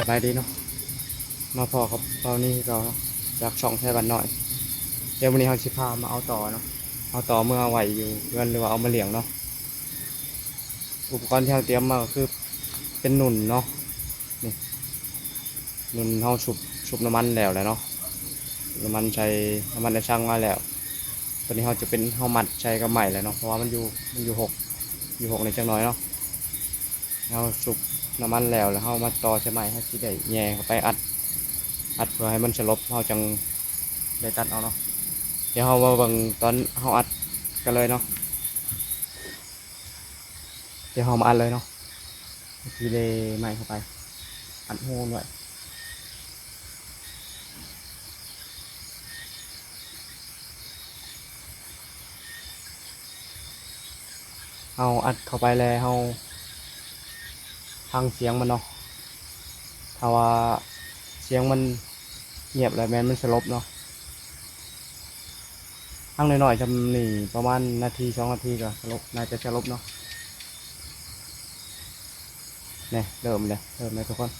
บายดีเนาะมาพอครับตอนนี้เราจากช่องไทยบ้านหน่อยเดี๋ยววันนี้เราสิพามาเอาต่อเนาะเอาต่อเมื่อไหวอยู่เพื่อนหรือว่าเอามาเลี้ยงเนาะอุปกรณ์ที่เราเตรียมมาก็คือเป็นหนุนเนาะนี่หนุนเราชุบน้ำมันแล้วแหละเนาะน้ำมันใช้น้ำมันในช่างมาแล้วตอนนี้เราจะเป็นเรามัดใช้กับใหม่เลยเนาะเพราะว่ามันอยู่หกในจังน้อยเนาะเราชุบน้ำมันแล้วเรามาต่อใช้ใหม่ให้ที่ได้แย่เข้าไปอัดเพื่อให้มันสลบเราจังได้ตัดเอาเนาะเดี๋ยวเรามาเบิ่งตอนเราอัดกันเลยเนาะเดี๋ยวเรามาอัดเลยเนาะทีเลยใหม่เข้าไปอัดโฮมด้วยเราอัดเข้าไปแล้วเราฟังเสียงมันเนาะถ้าว่าเสียงมันเงียบแล้วแมนมันสลบเนาะทั้งหน่อยๆจำนี่ประมาณนาที2 นาทีก็สลบน่าจะสลบเนาะเนี่ยเริ่มเลยทุกคน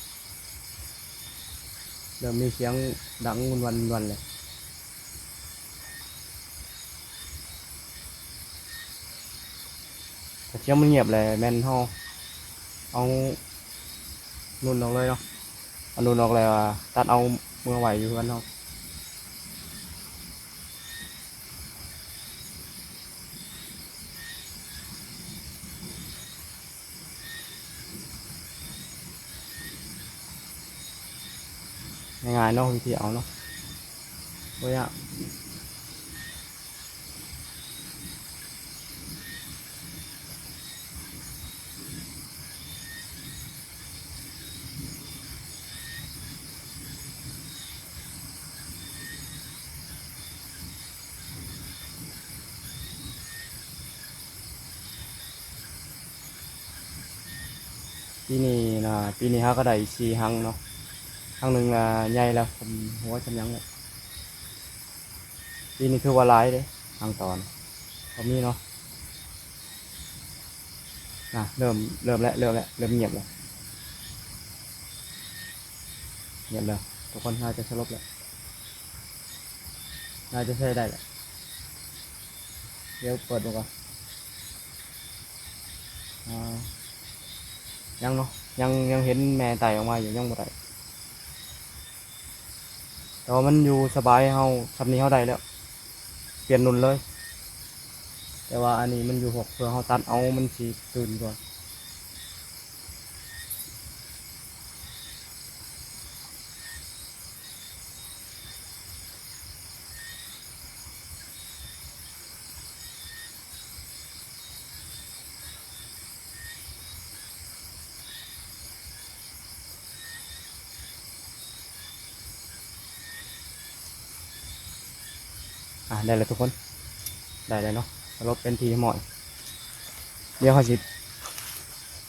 เริ่มมีเสียงดังวันเลยแต่เสียงมันเงียบเลยแมนเฮาเอานุ่นออกเลยเนาะเอานุ่นออกเลยว่าตัดเอาเมื่อไหวอยู่กันเนาะง่ายๆเนาะวิธีเอาเนาะโอ้ยอะปีนี้ฮะก็ได้4 ครั้งเนาะครั้งหนึ่งใหญ่แล้วผมหัวจำยังเลยปีนี้คือว่าร้ายเลยทางตอนตอนนี้เนาะเริ่มเงียบแล้วเงียบแล้วทุกคนน่าจะสลบแล้วน่าจะใช้ได้แหละเดี๋ยวเปิดดูก่อนอ่ายังเนาะยังเห็นแม่ไต่ออกมาอยู่ยังบ่ได้แต่ว่ามันอยู่สบายเฮาทำนี้เฮาได้แล้วเปลี่ยนนุ่นเลยแต่ว่าอันนี้มันอยู่6เพื่อเฮาตัดเอามันสิตื่นก่อนได้เลยทุกคนได้เลยเนาะรถเป็นทีหมอยเดี๋ยวเขาสิ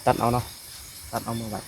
ตัดเอาเนาะตัดเอามือไว้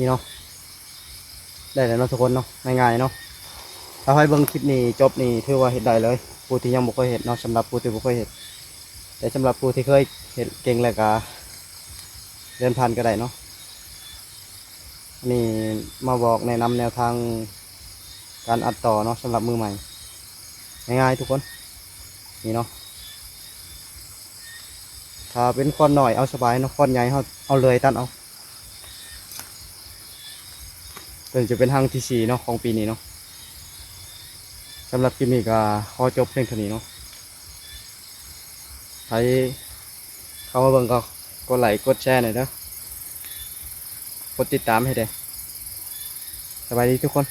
นี่เนาะได้แล้วเนาะทุกคนเนาะง่ายๆเนาะถ้าให้เบิ่งคลิปนี้จบนี่ถือว่าเฮ็ดได้เลยผู้ที่ยังบ่เคยเฮ็ดเนาะสำหรับผู้ที่บ่เคยเฮ็ดแต่สำหรับผู้ที่เคยเฮ็ดเก่งแล้วก็เดินผ่านก็ได้เนาะนี่มาบอกแนะนำแนวทางการอัดต่อเนาะสำหรับมือใหม่ง่ายๆทุกคนนี่เนาะถ้าเป็นคอนหน่อยเอาสบายเนาะคอนใหญ่เอาเลยตัดเอาเป็นจะเป็นทางที่สี่เนาะของปีนี้เนาะสำหรับคลิปนี้ก็ขอจบเพียงเท่านี้เนาะใครเข้ามาเบิ่งก็กดไลค์กดแชร์หน่อยเด้อกดติดตามให้ได้สบายดีทุกคน